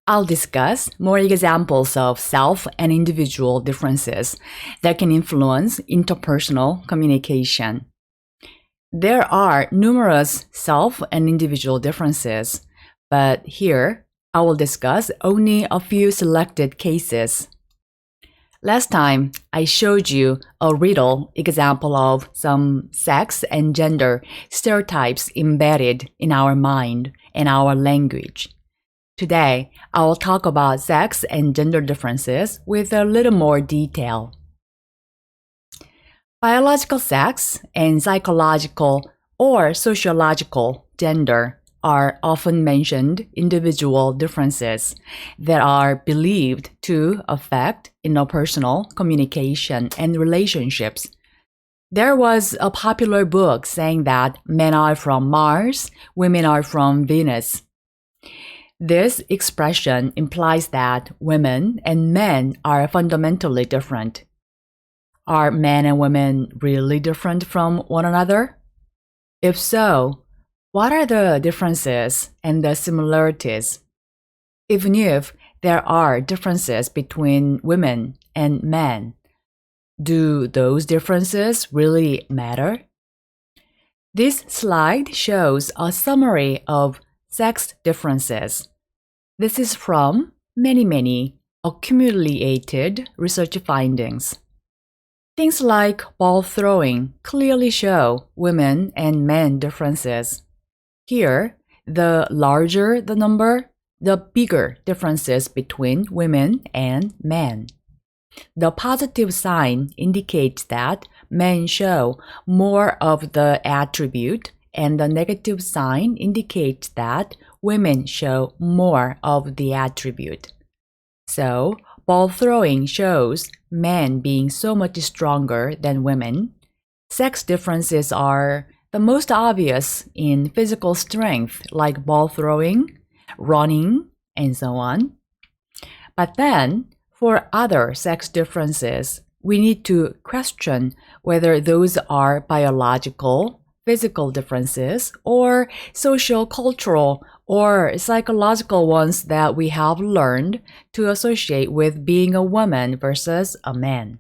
I'll discuss more examples of self and individual differences that can influence interpersonal communication. There are numerous self and individual differences, but here I will discuss only a few selected cases. Last time, I showed you a riddle example of some sex and gender stereotypes embedded in our mind and our language. Today, I will talk about sex and gender differences with a little more detail. Biological sex and psychological or sociological gender are often mentioned individual differences that are believed to affect interpersonal communication and relationships. There was a popular book saying that men are from Mars, women are from Venus. This expression implies that women and men are fundamentally different. Are men and women really different from one another? If so, what are the differences and the similarities? Even if there are differences between women and men, do those differences really matter? This slide shows a summary of sex differences. This is from many accumulated research findings. Things like ball throwing clearly show women and men differences. Here, the larger the number, the bigger differences between women and men. The positive sign indicates that men show more of the attribute, and the negative sign indicates that women show more of the attribute. So, ball throwing shows men being so much stronger than women. Sex differences are the most obvious in physical strength, like ball throwing, running, and so on. But then, for other sex differences, we need to question whether those are biological, physical differences, or social, cultural, or psychological ones that we have learned to associate with being a woman versus a man.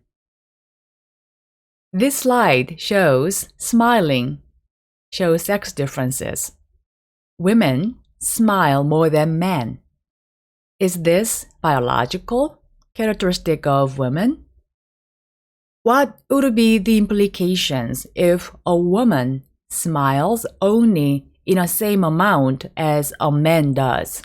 This slide shows smiling shows sex differences. Women smile more than men. Is this biological characteristic of women? What would be the implications if a woman smiles only in the same amount as a man does?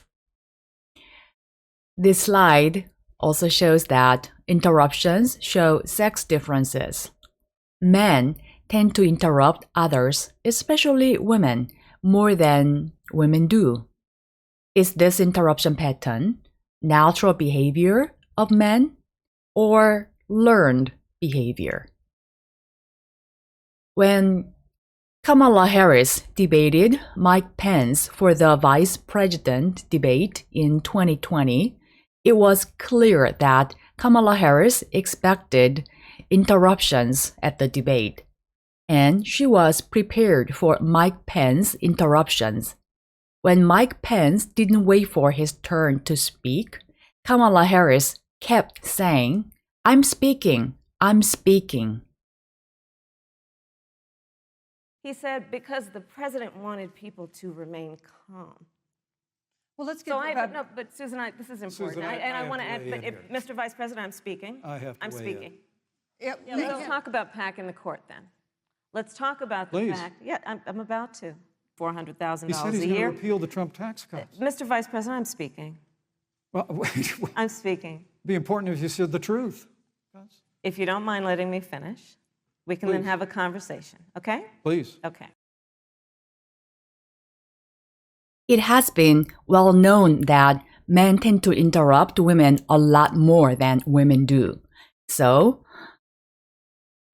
This slide also shows that interruptions show sex differences. Men tend to interrupt others, especially women, more than women do. Is this interruption pattern natural behavior of men or learned behavior? When Kamala Harris debated Mike Pence for the vice president debate in 2020, it was clear that Kamala Harris expected interruptions at the debate, and she was prepared for Mike Pence's interruptions. When Mike Pence didn't wait for his turn to speak, Kamala Harris kept saying, "I'm speaking, I'm speaking." He said because the president wanted people to remain calm. Well, let's get No, but Susan, this is important. Susan, I want to add, but here. Mr. Vice President, I'm speaking. I'm speaking. Yep. Yeah, let's talk about packing the court then. Let's talk about the fact. Yeah, I'm about to. $400,000 He said he's a going to year. repeal the Trump tax cuts. Mr. Vice President, I'm speaking. Well, wait, I'm speaking. it'd be important if you said the truth. If you don't mind letting me finish, we can then Please. have a conversation, okay? Please. Okay. It has been well known that men tend to interrupt women a lot more than women do. So,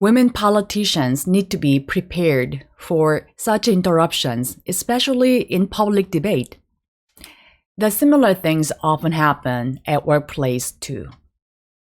women politicians need to be prepared for such interruptions, especially in public debate. The similar things often happen at workplace too.